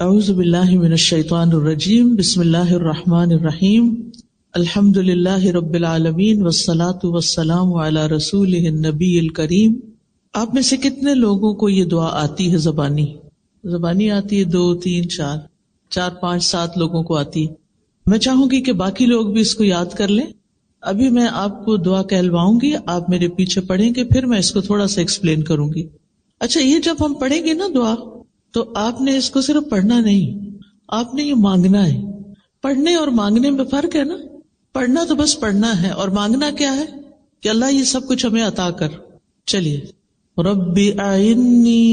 اعوذ باللہ من الشیطان الرجیم بسم اللہ الرحمن الرحیم الحمد للہ رب العالمین والصلاة والسلام علی رسولہ النبی الکریم۔ آپ میں سے کتنے لوگوں کو یہ دعا آتی ہے؟ زبانی آتی ہے؟ 2 3 4 5 7 لوگوں کو آتی ہے۔ میں چاہوں گی کہ باقی لوگ بھی اس کو یاد کر لیں۔ ابھی میں آپ کو دعا کہلواؤں گی، آپ میرے پیچھے پڑھیں گے، پھر میں اس کو تھوڑا سا ایکسپلین کروں گی۔ اچھا، یہ جب ہم پڑھیں گے نا دعا، تو آپ نے اس کو صرف پڑھنا نہیں، آپ نے یہ مانگنا ہے۔ پڑھنے اور مانگنے میں فرق ہے نا۔ پڑھنا تو بس پڑھنا ہے، اور مانگنا کیا ہے کہ اللہ یہ سب کچھ ہمیں عطا کر۔ چلیے، ربی اعنی،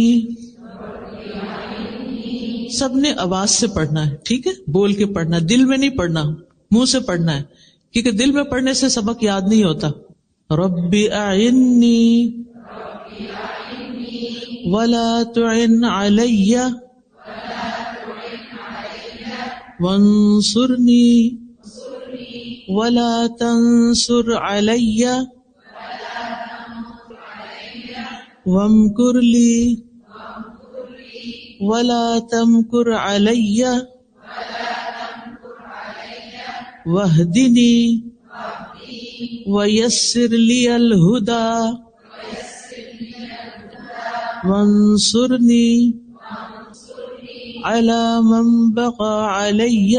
سب نے آواز سے پڑھنا ہے، ٹھیک ہے؟ بول کے پڑھنا، دل میں نہیں پڑھنا، منہ سے پڑھنا ہے، کیونکہ دل میں پڑھنے سے سبق یاد نہیں ہوتا۔ ربی اعنی ولا تعن علی وانصرنی ولا تنصر علی وامکر لی ولا تمکر علی واہدنی ویسر لی الہدی وانصرنی علی من بغی علی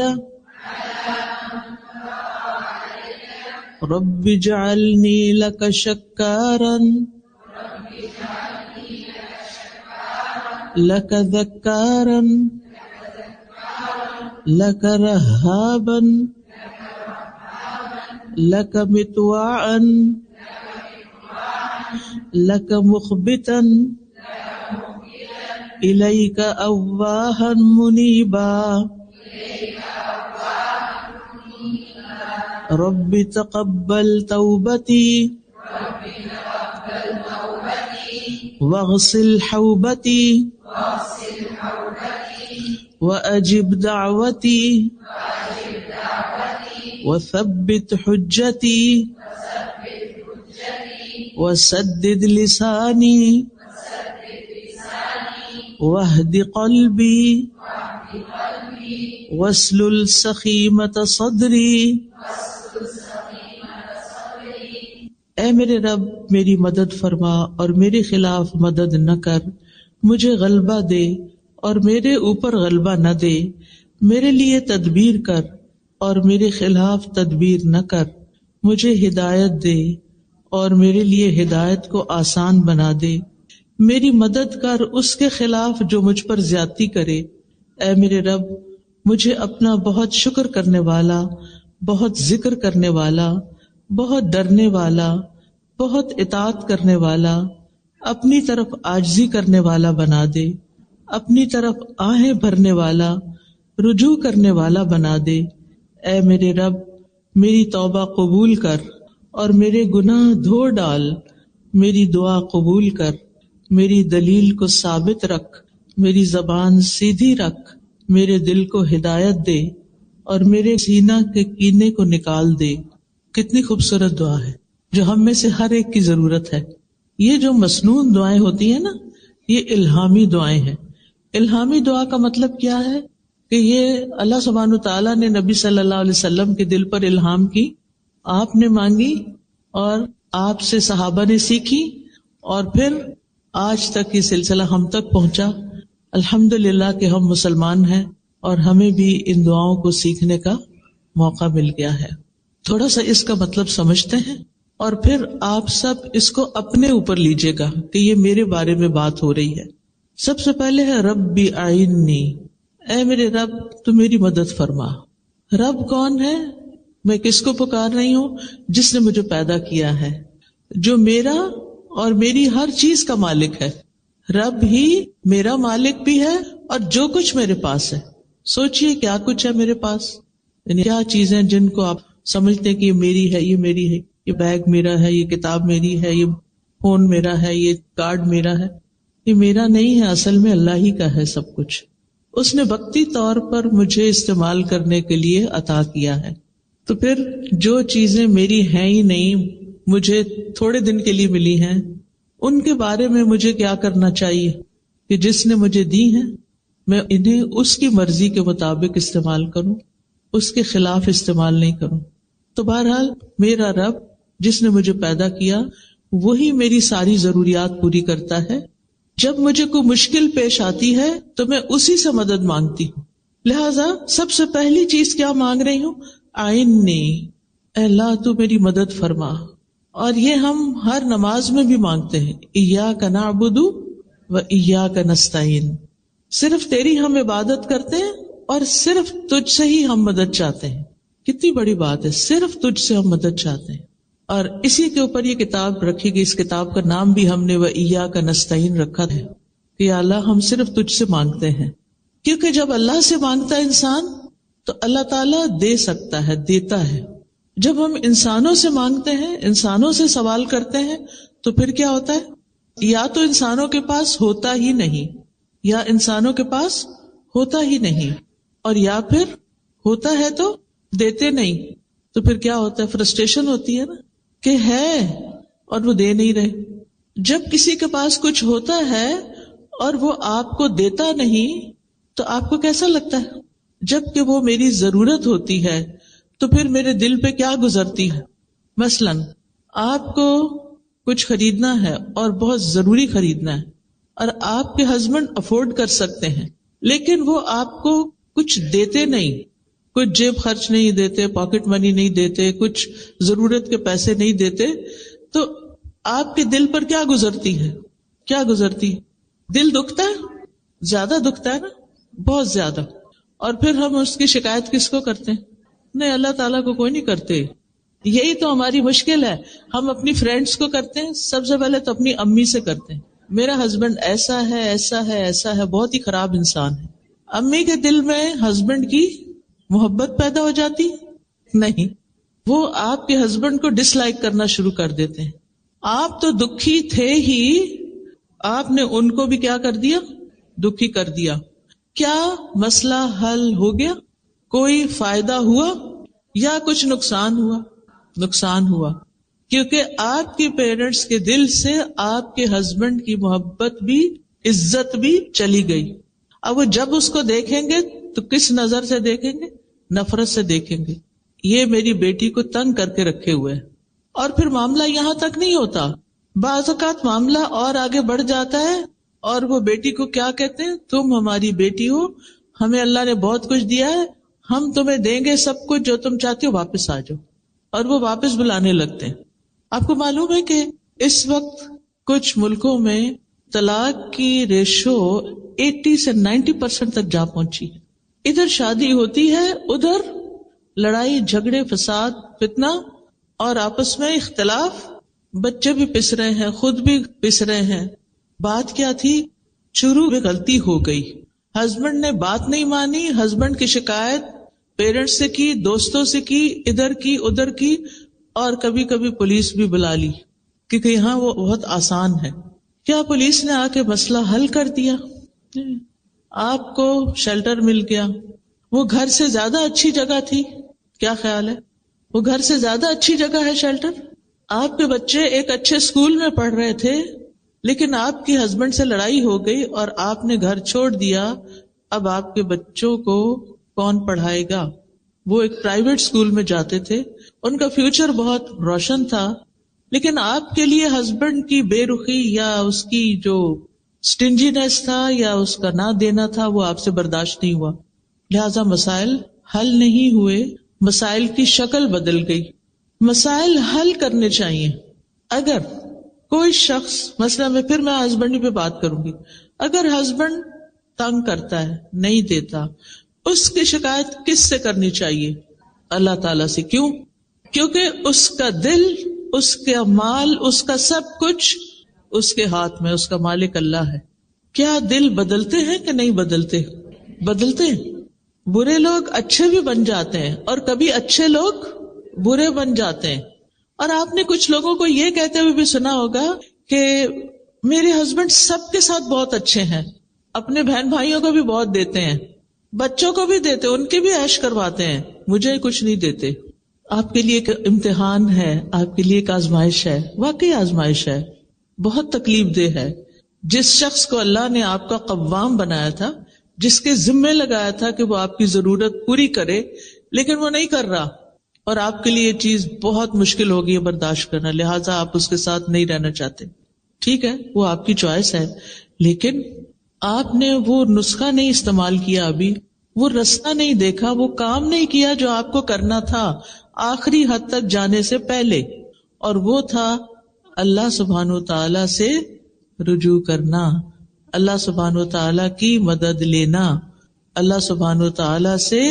رب اجعلنی لک شکارا لک ذکارا لک رہابا لک مطواعا لک مخبتا الیک اواہا منیبا رب تقبل توبتی واغسل حوبتی واجب دعوتی وثبت حجتی وسدد لسانی واہد قلبی واسلل سخیمۃ صدری۔ اے میرے رب، میری مدد فرما اور میرے خلاف مدد نہ کر، مجھے غلبہ دے اور میرے اوپر غلبہ نہ دے، میرے لیے تدبیر کر اور میرے خلاف تدبیر نہ کر، مجھے ہدایت دے اور میرے لیے ہدایت کو آسان بنا دے، میری مدد کر اس کے خلاف جو مجھ پر زیادتی کرے۔ اے میرے رب، مجھے اپنا بہت شکر کرنے والا، بہت ذکر کرنے والا، بہت ڈرنے والا، بہت اطاعت کرنے والا، اپنی طرف عاجزی کرنے والا بنا دے، اپنی طرف آہیں بھرنے والا، رجوع کرنے والا بنا دے۔ اے میرے رب، میری توبہ قبول کر اور میرے گناہ دھو ڈال، میری دعا قبول کر، میری دلیل کو ثابت رکھ، میری زبان سیدھی رکھ، میرے دل کو ہدایت دے اور میرے سینہ کے کینے کو نکال دے۔ کتنی خوبصورت دعا ہے جو ہم میں سے ہر ایک کی ضرورت ہے۔ یہ جو مسنون دعائیں ہوتی ہیں نا، یہ الہامی دعائیں ہیں۔ الہامی دعا کا مطلب کیا ہے کہ یہ اللہ سبحانہ تعالیٰ نے نبی صلی اللہ علیہ وسلم کے دل پر الہام کی، آپ نے مانگی اور آپ سے صحابہ نے سیکھی، اور پھر آج تک یہ سلسلہ ہم تک پہنچا۔ الحمدللہ کہ ہم مسلمان ہیں اور ہمیں بھی ان دعاؤں کو سیکھنے کا موقع مل گیا ہے۔ تھوڑا سا اس کا مطلب سمجھتے ہیں اور پھر آپ سب اس کو اپنے اوپر لیجئے گا کہ یہ میرے بارے میں بات ہو رہی ہے۔ سب سے پہلے ہے ربی اعنی، اے میرے رب تو میری مدد فرما۔ رب کون ہے؟ میں کس کو پکار رہی ہوں؟ جس نے مجھے پیدا کیا ہے، جو میرا اور میری ہر چیز کا مالک ہے۔ رب ہی میرا مالک بھی ہے اور جو کچھ میرے پاس ہے۔ سوچئے کیا کچھ ہے میرے پاس، یعنی کیا چیزیں جن کو آپ سمجھتے ہیں کہ یہ میری ہے، یہ میری ہے، یہ بیگ میرا ہے، یہ کتاب میری ہے، یہ فون میرا ہے، یہ کارڈ میرا ہے۔ یہ میرا نہیں ہے، اصل میں اللہ ہی کا ہے سب کچھ۔ اس نے وقتی طور پر مجھے استعمال کرنے کے لیے عطا کیا ہے۔ تو پھر جو چیزیں میری ہیں ہی نہیں، مجھے تھوڑے دن کے لیے ملی ہیں، ان کے بارے میں مجھے کیا کرنا چاہیے کہ جس نے مجھے دی ہیں میں انہیں اس کی مرضی کے مطابق استعمال کروں، اس کے خلاف استعمال نہیں کروں. تو بہرحال میرا رب جس نے مجھے پیدا کیا وہی میری ساری ضروریات پوری کرتا ہے. جب مجھے کوئی مشکل پیش آتی ہے تو میں اسی سے مدد مانگتی ہوں. لہذا سب سے پہلی چیز کیا مانگ رہی ہوں؟ اعِنِّی، اے اللہ تو میری مدد فرما. اور یہ ہم ہر نماز میں بھی مانگتے ہیں، ایاک نعبد و ایاک نستعین. صرف تیری ہم عبادت کرتے ہیں اور صرف تجھ سے ہی ہم مدد چاہتے ہیں. کتنی بڑی بات ہے، صرف تجھ سے ہم مدد چاہتے ہیں. اور اسی کے اوپر یہ کتاب رکھی گئی. اس کتاب کا نام بھی ہم نے وَإِيَّاكَ نَسْتَعِينُ رکھا ہے کہ یا اللہ ہم صرف تجھ سے مانگتے ہیں. کیونکہ جب اللہ سے مانگتا ہے انسان تو اللہ تعالیٰ دے سکتا ہے، دیتا ہے. جب ہم انسانوں سے مانگتے ہیں، انسانوں سے سوال کرتے ہیں تو پھر کیا ہوتا ہے؟ یا تو انسانوں کے پاس ہوتا ہی نہیں، یا انسانوں کے پاس ہوتا ہی نہیں، اور یا پھر ہوتا ہے تو دیتے نہیں. تو پھر کیا ہوتا ہے؟ فرسٹریشن ہوتی ہے نا کہ ہے اور وہ دے نہیں رہے. جب کسی کے پاس کچھ ہوتا ہے اور وہ آپ کو دیتا نہیں تو آپ کو کیسا لگتا ہے؟ جب کہ وہ میری ضرورت ہوتی ہے تو پھر میرے دل پہ کیا گزرتی ہے؟ مثلاً آپ کو کچھ خریدنا ہے اور بہت ضروری خریدنا ہے اور آپ کے ہسبینڈ افورڈ کر سکتے ہیں، لیکن وہ آپ کو کچھ دیتے نہیں، کچھ جیب خرچ نہیں دیتے، پاکٹ منی نہیں دیتے، کچھ ضرورت کے پیسے نہیں دیتے، تو آپ کے دل پر کیا گزرتی ہے؟ کیا گزرتی ہے؟ دل دکھتا ہے، زیادہ دکھتا ہے نا، بہت زیادہ. اور پھر ہم اس کی شکایت کس کو کرتے ہیں؟ نہیں، اللہ تعالیٰ کو کوئی نہیں کرتے. یہی تو ہماری مشکل ہے. ہم اپنی فرینڈس کو کرتے ہیں، سب سے پہلے تو اپنی امی سے کرتے ہیں، میرا ہسبینڈ ایسا ہے ایسا ہے ایسا ہے، بہت ہی خراب انسان ہے. امی کے دل میں ہسبینڈ کی محبت پیدا ہو جاتی؟ نہیں، وہ آپ کے ہسبینڈ کو ڈس لائک کرنا شروع کر دیتے ہیں. آپ تو دکھی تھے ہی، آپ نے ان کو بھی کیا کر دیا؟ دکھی کر دیا. کیا مسئلہ حل ہو گیا؟ کوئی فائدہ ہوا یا کچھ نقصان ہوا؟ نقصان ہوا، کیونکہ آپ کے پیرنٹس کے دل سے آپ کے ہسبینڈ کی محبت بھی عزت بھی چلی گئی. اب وہ جب اس کو دیکھیں گے تو کس نظر سے دیکھیں گے؟ نفرت سے دیکھیں گے. یہ میری بیٹی کو تنگ کر کے رکھے ہوئے. اور پھر معاملہ یہاں تک نہیں ہوتا، بعض اوقات معاملہ اور آگے بڑھ جاتا ہے اور وہ بیٹی کو کیا کہتے ہیں؟ تم ہماری بیٹی ہو، ہمیں اللہ نے بہت کچھ دیا ہے، ہم تمہیں دیں گے سب کچھ، جو تم چاہتے ہو واپس آ جاؤ. اور وہ واپس بلانے لگتے ہیں. آپ کو معلوم ہے کہ اس وقت کچھ ملکوں میں طلاق کی ریشو 80 سے 90% تک جا پہنچی. ادھر شادی ہوتی ہے، ادھر لڑائی جھگڑے فساد فتنہ اور آپس میں اختلاف، بچے بھی پس رہے ہیں، خود بھی پس رہے ہیں. بات کیا تھی؟ شروع میں غلطی ہو گئی، ہسبینڈ نے بات نہیں مانی، ہسبینڈ کی شکایت پیرنٹس سے کی، دوستوں سے کی، ادھر کی ادھر کی، اور کبھی کبھی پولیس بھی بلا لی کیونکہ یہاں وہ بہت آسان ہے. کیا پولیس نے آ کے مسئلہ حل کر دیا؟ آپ کو شیلٹر مل گیا، وہ گھر سے زیادہ اچھی جگہ تھی. کیا خیال ہے؟ وہ گھر سے زیادہ اچھی جگہ ہے شیلٹر. آپ کے بچے ایک اچھے اسکول میں پڑھ رہے تھے، لیکن آپ کی ہسبینڈ سے لڑائی ہو گئی اور آپ نے گھر چھوڑ دیا. اب آپ کے بچوں کو کون پڑھائے گا؟ وہ ایک پرائیویٹ اسکول میں جاتے تھے، ان کا فیوچر بہت روشن تھا، لیکن آپ کے لیے ہسبینڈ کی بے رخی یا اس کی جو سٹنجینس تھا یا اس کا نہ دینا تھا وہ آپ سے برداشت نہیں ہوا. لہذا مسائل حل نہیں ہوئے، مسائل کی شکل بدل گئی. مسائل حل کرنے چاہیے. اگر کوئی شخص، مثلا میں ہسبینڈ پہ بات کروں گی، اگر ہسبینڈ تنگ کرتا ہے، نہیں دیتا، اس کی شکایت کس سے کرنی چاہیے؟ اللہ تعالیٰ سے. کیوں؟ کیونکہ اس کا دل، اس کا مال، اس کا سب کچھ اس کے ہاتھ میں، اس کا مالک اللہ ہے. کیا دل بدلتے ہیں کہ نہیں بدلتے؟ بدلتے ہیں. برے لوگ اچھے بھی بن جاتے ہیں اور کبھی اچھے لوگ برے بن جاتے ہیں. اور آپ نے کچھ لوگوں کو یہ کہتے ہوئے بھی سنا ہوگا کہ میرے ہسبینڈ سب کے ساتھ بہت اچھے ہیں، اپنے بہن بھائیوں کو بھی بہت دیتے ہیں، بچوں کو بھی دیتے، ان کے بھی عیش کرواتے ہیں، مجھے کچھ نہیں دیتے. آپ کے لیے ایک امتحان ہے، آپ کے لیے ایک آزمائش ہے، واقعی آزمائش ہے، بہت تکلیف دہ ہے. جس شخص کو اللہ نے آپ کا قوام بنایا تھا، جس کے ذمے لگایا تھا کہ وہ آپ کی ضرورت پوری کرے، لیکن وہ نہیں کر رہا، اور آپ کے لیے یہ چیز بہت مشکل ہوگی برداشت کرنا، لہٰذا آپ اس کے ساتھ نہیں رہنا چاہتے. ٹھیک ہے، وہ آپ کی چوائس ہے، لیکن آپ نے وہ نسخہ نہیں استعمال کیا، ابھی وہ رستہ نہیں دیکھا، وہ کام نہیں کیا جو آپ کو کرنا تھا آخری حد تک جانے سے پہلے، اور وہ تھا اللہ سبحانہ وتعالی سے رجوع کرنا، اللہ سبحانہ وتعالی کی مدد لینا، اللہ سبحانہ وتعالی سے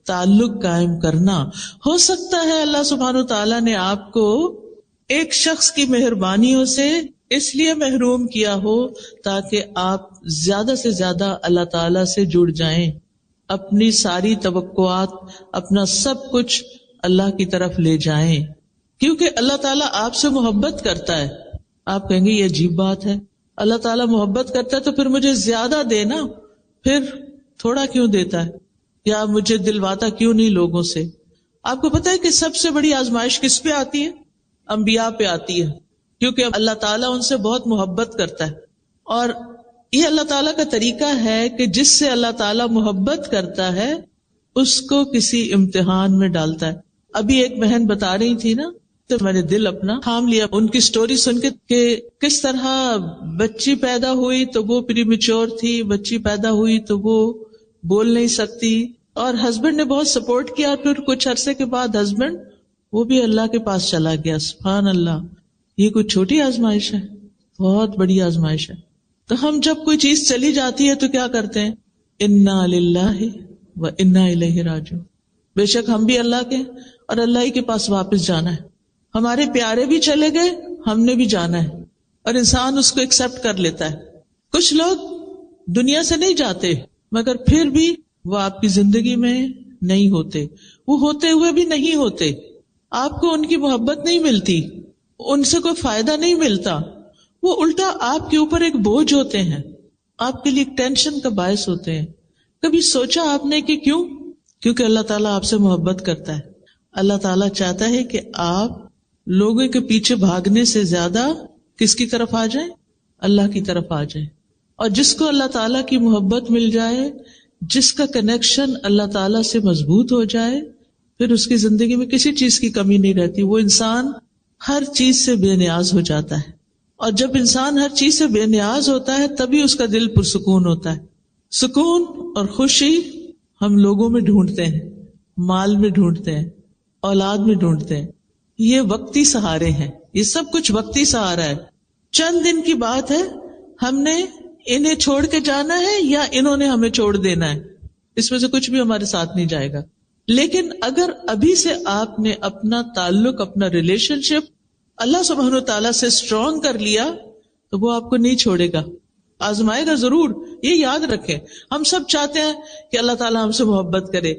تعلق قائم کرنا. ہو سکتا ہے اللہ سبحانہ وتعالی نے آپ کو ایک شخص کی مہربانیوں سے اس لیے محروم کیا ہو تاکہ آپ زیادہ سے زیادہ اللہ تعالی سے جڑ جائیں، اپنی ساری توقعات، اپنا سب کچھ اللہ کی طرف لے جائیں، کیونکہ اللہ تعالیٰ آپ سے محبت کرتا ہے. آپ کہیں گے یہ عجیب بات ہے، اللہ تعالیٰ محبت کرتا ہے تو پھر مجھے زیادہ دینا، پھر تھوڑا کیوں دیتا ہے، یا مجھے دلواتا کیوں نہیں لوگوں سے. آپ کو پتہ ہے کہ سب سے بڑی آزمائش کس پہ آتی ہے؟ انبیاء پہ آتی ہے، کیونکہ اللہ تعالیٰ ان سے بہت محبت کرتا ہے. اور یہ اللہ تعالیٰ کا طریقہ ہے کہ جس سے اللہ تعالیٰ محبت کرتا ہے اس کو کسی امتحان میں ڈالتا ہے. ابھی ایک بہن بتا رہی تھی نا، تو میں نے دل اپنا تھام لیا ان کی سٹوری سن کے کہ کس طرح بچی پیدا ہوئی تو وہ پری میچور تھی، بچی پیدا ہوئی تو وہ بول نہیں سکتی، اور ہسبینڈ نے بہت سپورٹ کیا، پھر کچھ عرصے کے بعد ہسبینڈ وہ بھی اللہ کے پاس چلا گیا. سبحان اللہ، یہ کوئی چھوٹی آزمائش ہے، بہت بڑی آزمائش ہے. تو ہم جب کوئی چیز چلی جاتی ہے تو کیا کرتے ہیں؟ انا للہ و انا الیہ راجعون. بے شک ہم بھی اللہ کے اور اللہ ہی کے پاس واپس جانا ہے. ہمارے پیارے بھی چلے گئے، ہم نے بھی جانا ہے، اور انسان اس کو ایکسپٹ کر لیتا ہے. کچھ لوگ دنیا سے نہیں جاتے مگر پھر بھی وہ آپ کی زندگی میں نہیں ہوتے، وہ ہوتے ہوئے بھی نہیں ہوتے، آپ کو ان کی محبت نہیں ملتی، ان سے کوئی فائدہ نہیں ملتا، وہ الٹا آپ کے اوپر ایک بوجھ ہوتے ہیں، آپ کے لیے ایک ٹینشن کا باعث ہوتے ہیں. کبھی سوچا آپ نے کہ کیوں؟ کیونکہ اللہ تعالیٰ آپ سے محبت کرتا ہے. اللہ تعالیٰ چاہتا ہے کہ آپ لوگوں کے پیچھے بھاگنے سے زیادہ کس کی طرف آ جائیں؟ اللہ کی طرف آ جائیں. اور جس کو اللہ تعالیٰ کی محبت مل جائے، جس کا کنیکشن اللہ تعالیٰ سے مضبوط ہو جائے، پھر اس کی زندگی میں کسی چیز کی کمی نہیں رہتی. وہ انسان ہر چیز سے بے نیاز ہو جاتا ہے، اور جب انسان ہر چیز سے بے نیاز ہوتا ہے تبھی اس کا دل پرسکون ہوتا ہے. سکون اور خوشی ہم لوگوں میں ڈھونڈتے ہیں، مال میں ڈھونڈتے ہیں، اولاد میں ڈھونڈتے ہیں. یہ وقتی سہارے ہیں، یہ سب کچھ وقتی سہارا ہے. چند دن کی بات ہے، ہم نے انہیں چھوڑ کے جانا ہے یا انہوں نے ہمیں چھوڑ دینا ہے، اس میں سے کچھ بھی ہمارے ساتھ نہیں جائے گا. لیکن اگر ابھی سے آپ نے اپنا تعلق، اپنا ریلیشن شپ اللہ سبحانہ وتعالیٰ سے اسٹرانگ کر لیا تو وہ آپ کو نہیں چھوڑے گا، آزمائے گا ضرور. یہ یاد رکھیں، ہم سب چاہتے ہیں کہ اللہ تعالیٰ ہم سے محبت کرے،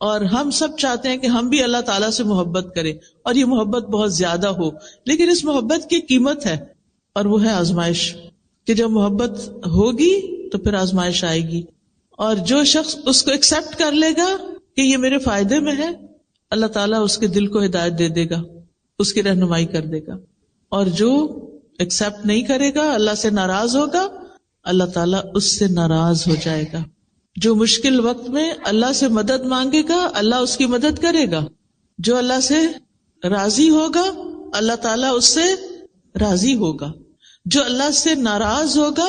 اور ہم سب چاہتے ہیں کہ ہم بھی اللہ تعالیٰ سے محبت کریں، اور یہ محبت بہت زیادہ ہو. لیکن اس محبت کی قیمت ہے، اور وہ ہے آزمائش، کہ جب محبت ہوگی تو پھر آزمائش آئے گی. اور جو شخص اس کو ایکسپٹ کر لے گا کہ یہ میرے فائدے میں ہے، اللہ تعالیٰ اس کے دل کو ہدایت دے دے گا، اس کی رہنمائی کر دے گا. اور جو ایکسپٹ نہیں کرے گا، اللہ سے ناراض ہوگا، اللہ تعالیٰ اس سے ناراض ہو جائے گا. جو مشکل وقت میں اللہ سے مدد مانگے گا، اللہ اس کی مدد کرے گا. جو اللہ سے راضی ہوگا، اللہ تعالیٰ اس سے راضی ہوگا. جو اللہ سے ناراض ہوگا،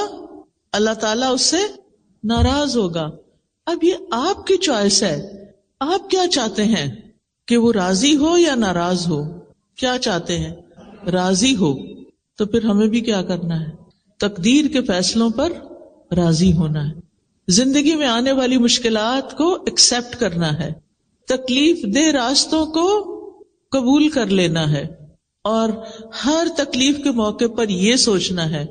اللہ تعالیٰ اس سے ناراض ہوگا. اب یہ آپ کی چوائس ہے، آپ کیا چاہتے ہیں؟ کہ وہ راضی ہو یا ناراض ہو؟ کیا چاہتے ہیں؟ راضی ہو. تو پھر ہمیں بھی کیا کرنا ہے؟ تقدیر کے فیصلوں پر راضی ہونا ہے. زندگی میں آنے والی مشکلات کو ایکسپٹ کرنا ہے، تکلیف دہ راستوں کو قبول کر لینا ہے، اور ہر تکلیف کے موقع پر یہ سوچنا ہے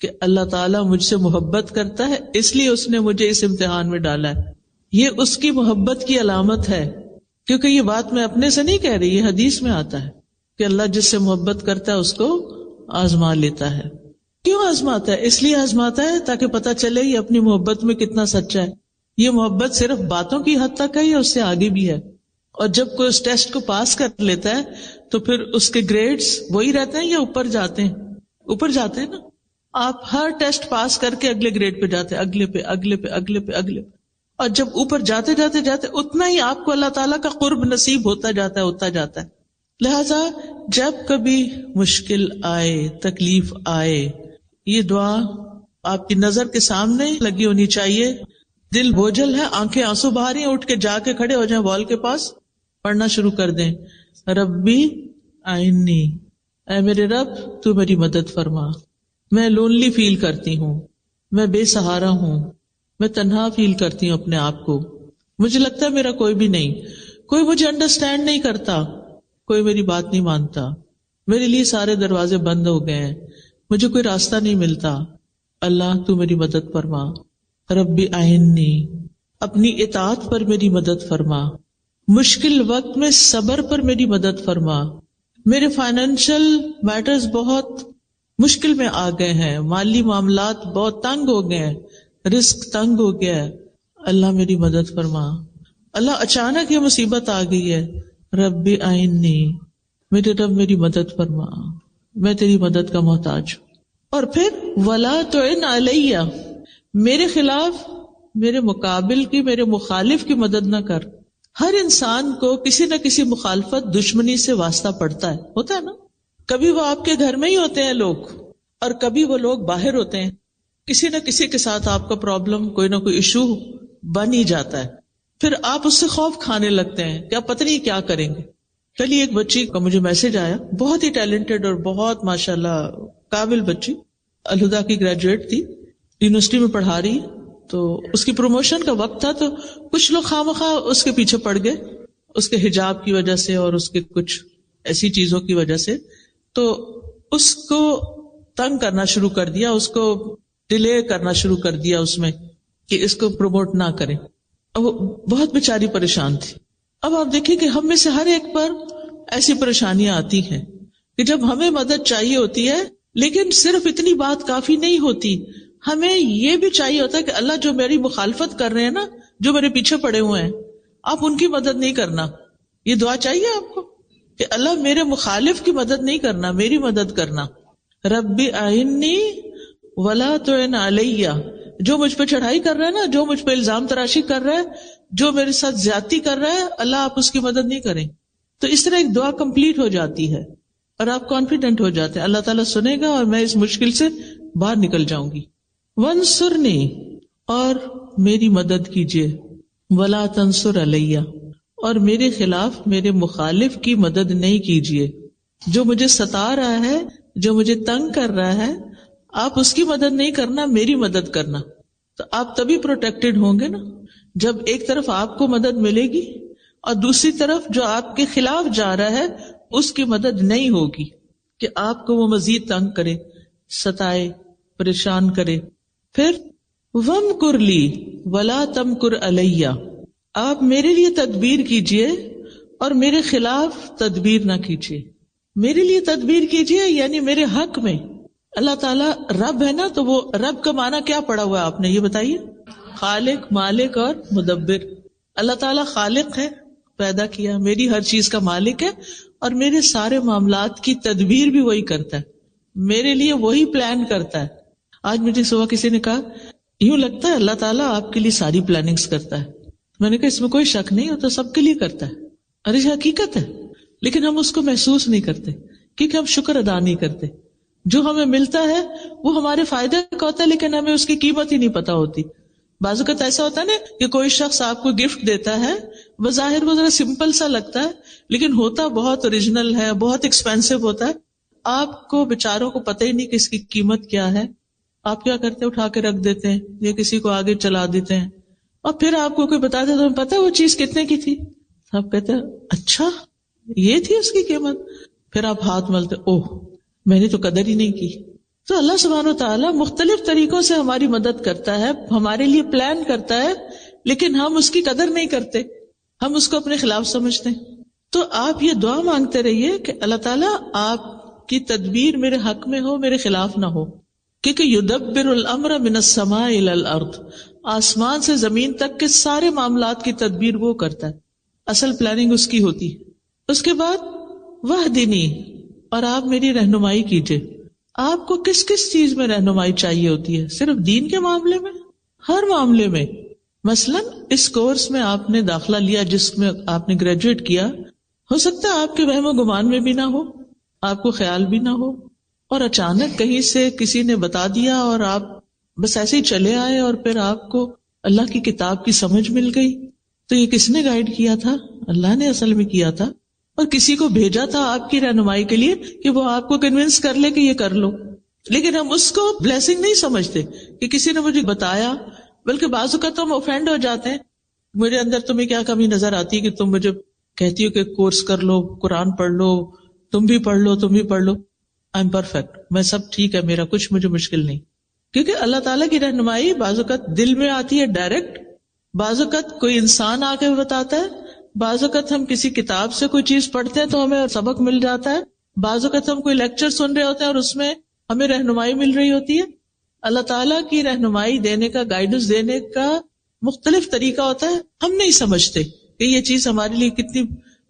کہ اللہ تعالیٰ مجھ سے محبت کرتا ہے، اس لیے اس نے مجھے اس امتحان میں ڈالا ہے. یہ اس کی محبت کی علامت ہے. کیونکہ یہ بات میں اپنے سے نہیں کہہ رہی، یہ حدیث میں آتا ہے کہ اللہ جس سے محبت کرتا ہے اس کو آزما لیتا ہے. کیوں آزماتا ہے؟ اس لیے آزماتا ہے تاکہ پتہ چلے یہ اپنی محبت میں کتنا سچا ہے. یہ محبت صرف باتوں کی حد تک ہے یا اس سے آگے بھی ہے؟ اور جب کوئی اس ٹیسٹ کو پاس کر لیتا ہے تو پھر اس کے گریڈز وہی رہتے ہیں یا اوپر جاتے ہیں؟ اوپر جاتے ہیں نا. آپ ہر ٹیسٹ پاس کر کے اگلے گریڈ پہ جاتے، اگلے پہ اگلے پہ اگلے پہ اگلے پہ، اور جب اوپر جاتے جاتے جاتے اتنا ہی آپ کو اللہ تعالیٰ کا قرب نصیب ہوتا جاتا ہے، ہوتا جاتا ہے. لہذا جب کبھی مشکل آئے، تکلیف آئے، یہ دعا آپ کی نظر کے سامنے لگی ہونی چاہیے. دل بوجھل ہے، آنکھیں آنسو بہا رہی ہیں، اٹھ کے جا کے کھڑے ہو جائیں وال کے پاس، پڑھنا شروع کر دیں، ربی آئینی، اے میرے رب تو میری مدد فرما. میں لونلی فیل کرتی ہوں، میں بے سہارا ہوں، میں تنہا فیل کرتی ہوں اپنے آپ کو، مجھے لگتا ہے میرا کوئی بھی نہیں، کوئی مجھے انڈرسٹینڈ نہیں کرتا، کوئی میری بات نہیں مانتا، میرے لیے سارے دروازے بند ہو گئے ہیں، مجھے کوئی راستہ نہیں ملتا. اللہ تو میری مدد فرما. ربی آئینی، اپنی اطاعت پر میری مدد فرما، مشکل وقت میں صبر پر میری مدد فرما. میرے فائنینشل میٹرز بہت مشکل میں آ گئے ہیں، مالی معاملات بہت تنگ ہو گئے ہیں، رزق تنگ ہو گیا ہے، اللہ میری مدد فرما. اللہ اچانک یہ مصیبت آ گئی ہے، ربی آئینی، میرے رب میری مدد فرما، میں تیری مدد کا محتاج ہوں. اور پھر ولا تعن علیہ، میرے خلاف، میرے مقابل کی، میرے مخالف کی مدد نہ کر. ہر انسان کو کسی نہ کسی مخالفت، دشمنی سے واسطہ پڑتا ہے، ہوتا ہے نا. کبھی وہ آپ کے گھر میں ہی ہوتے ہیں لوگ، اور کبھی وہ لوگ باہر ہوتے ہیں. کسی نہ کسی کے ساتھ آپ کا پرابلم، کوئی نہ کوئی ایشو بن ہی جاتا ہے. پھر آپ اس سے خوف کھانے لگتے ہیں کہ آپ پتہ نہیں کیا کریں گے. کل ایک بچی کا مجھے میسج آیا، بہت ہی ٹیلنٹڈ اور بہت ماشاءاللہ قابل بچی، الہدا کی گریجویٹ تھی، یونیورسٹی میں پڑھا رہی. تو اس کی پروموشن کا وقت تھا، تو کچھ لوگ خواہ اس کے پیچھے پڑ گئے، اس کے حجاب کی وجہ سے اور اس کے کچھ ایسی چیزوں کی وجہ سے. تو اس کو تنگ کرنا شروع کر دیا، اس کو ڈیلے کرنا شروع کر دیا اس میں کہ اس کو پروموٹ نہ کریں. اب وہ بہت بیچاری پریشان تھی. اب آپ دیکھیں کہ ہم میں سے ہر ایک پر ایسی پریشانیاں آتی ہیں کہ جب ہمیں مدد چاہیے ہوتی ہے، لیکن صرف اتنی بات کافی نہیں ہوتی، ہمیں یہ بھی چاہیے ہوتا ہے کہ اللہ جو میری مخالفت کر رہے ہیں نا، جو میرے پیچھے پڑے ہوئے ہیں، آپ ان کی مدد نہیں کرنا. یہ دعا چاہیے آپ کو کہ اللہ میرے مخالف کی مدد نہیں کرنا، میری مدد کرنا. ربی آئینی ولا تعن علیہ، جو مجھ پہ چڑھائی کر رہا ہے نا، جو مجھ پہ الزام تراشی کر رہا ہے، جو میرے ساتھ زیادتی کر رہا ہے، اللہ آپ اس کی مدد نہیں کریں. تو اس طرح ایک دعا کمپلیٹ ہو جاتی ہے اور آپ کانفیڈنٹ ہو جاتے ہیں اللہ تعالیٰ سنے گا اور میں اس مشکل سے باہر نکل جاؤں گی. وانصرنی، اور میری مدد کیجیے، ولا تنصر علیہ، اور میرے خلاف، میرے مخالف کی مدد نہیں کیجیے. جو مجھے ستا رہا ہے، جو مجھے تنگ کر رہا ہے، آپ اس کی مدد نہیں کرنا، میری مدد کرنا. تو آپ تبھی پروٹیکٹڈ ہوں گے نا جب ایک طرف آپ کو مدد ملے گی اور دوسری طرف جو آپ کے خلاف جا رہا ہے اس کی مدد نہیں ہوگی کہ آپ کو وہ مزید تنگ کرے، ستائے، پریشان کرے. پھر وَامْكُرْ لِي وَلَا تَمْكُرْ عَلَيَّ، آپ میرے لیے تدبیر کیجئے اور میرے خلاف تدبیر نہ کیجئے. میرے لیے تدبیر کیجئے یعنی میرے حق میں. اللہ تعالیٰ رب ہے نا، تو وہ رب کا معنی کیا پڑا ہوا ہے آپ نے یہ بتائیے؟ خالق، مالک اور مدبر. اللہ تعالیٰ خالق ہے، پیدا کیا، میری ہر چیز کا مالک ہے، اور میرے سارے معاملات کی تدبیر بھی وہی کرتا ہے، میرے لیے وہی پلان کرتا ہے. آج مجھے صبح کسی نے کہا یوں لگتا ہے اللہ تعالیٰ آپ کے لیے ساری پلاننگز کرتا ہے. میں نے کہا اس میں کوئی شک نہیں ہوتا، سب کے لیے کرتا ہے، اور یہ حقیقت ہے، لیکن ہم اس کو محسوس نہیں کرتے کیونکہ ہم شکر ادا نہیں کرتے. جو ہمیں ملتا ہے وہ ہمارے فائدے کا ہوتا ہے، لیکن ہمیں اس کی قیمت ہی نہیں پتا ہوتی. بعض اوقات ایسا ہوتا ہے نا کہ کوئی شخص آپ کو گفٹ دیتا ہے، بظاہر وہ ذرا سمپل سا لگتا ہے لیکن ہوتا بہت اوریجنل ہے، بہت ایکسپینسو ہوتا ہے. آپ کو بیچاروں کو پتہ ہی نہیں کہ اس کی قیمت کیا ہے. آپ کیا کرتے ہیں؟ اٹھا کے رکھ دیتے ہیں یا کسی کو آگے چلا دیتے ہیں، اور پھر آپ کو کوئی بتا دے تو پتا ہے وہ چیز کتنے کی تھی. آپ کہتے ہیں اچھا یہ تھی اس کی قیمت. پھر آپ ہاتھ ملتے، اوہ میں نے تو قدر ہی نہیں کی. تو اللہ سبحانہ و تعالیٰ مختلف طریقوں سے ہماری مدد کرتا ہے، ہمارے لیے پلان کرتا ہے، لیکن ہم اس کی قدر نہیں کرتے، ہم اس کو اپنے خلاف سمجھتے ہیں. تو آپ یہ دعا مانگتے رہیے کہ اللہ تعالیٰ آپ کی تدبیر میرے حق میں ہو، میرے خلاف نہ ہو. کیونکہ یدبر الامر من السماء الى الارض، آسمان سے زمین تک کے سارے معاملات کی تدبیر وہ کرتا ہے، اصل پلاننگ اس کی ہوتی ہے. اس کے بعد وہدنی، اور آپ میری رہنمائی کیجئے. آپ کو کس کس چیز میں رہنمائی چاہیے ہوتی ہے؟ صرف دین کے معاملے میں؟ ہر معاملے میں. مثلا اس کورس میں آپ نے داخلہ لیا جس میں آپ نے گریجویٹ کیا، ہو سکتا ہے آپ کے وہم و گمان میں بھی نہ ہو، آپ کو خیال بھی نہ ہو، اور اچانک کہیں سے کسی نے بتا دیا اور آپ بس ایسے ہی چلے آئے، اور پھر آپ کو اللہ کی کتاب کی سمجھ مل گئی. تو یہ کس نے گائیڈ کیا تھا؟ اللہ نے اصل میں کیا تھا، اور کسی کو بھیجا تھا آپ کی رہنمائی کے لیے کہ وہ آپ کو کنونس کر لے کہ یہ کر لو. لیکن ہم اس کو بلیسنگ نہیں سمجھتے کہ کسی نے مجھے بتایا، بلکہ بعض اوقات ہم اوفینڈ ہو جاتے ہیں. میرے اندر تمہیں کیا کمی نظر آتی ہے کہ تم مجھے کہتی ہو کہ کورس کر لو، قرآن پڑھ لو، تم بھی پڑھ لو، تم بھی پڑھ لو. آئی ایم پرفیکٹ، میں سب ٹھیک ہے، میرا کچھ مجھے مشکل نہیں. کیونکہ اللہ تعالیٰ کی رہنمائی بعض اوقات دل میں آتی ہے ڈائریکٹ، بعض اوقات کوئی انسان آ کے بتاتا ہے، بعض اوقات ہم کسی کتاب سے کوئی چیز پڑھتے ہیں تو ہمیں سبق مل جاتا ہے، بعض اوقات ہم کوئی لیکچر سن رہے ہوتے ہیں اور اس میں ہمیں رہنمائی مل رہی ہوتی ہے. اللہ تعالیٰ کی رہنمائی دینے کا، گائیڈنس دینے کا مختلف طریقہ ہوتا ہے. ہم نہیں سمجھتے کہ یہ چیز ہمارے لیے کتنی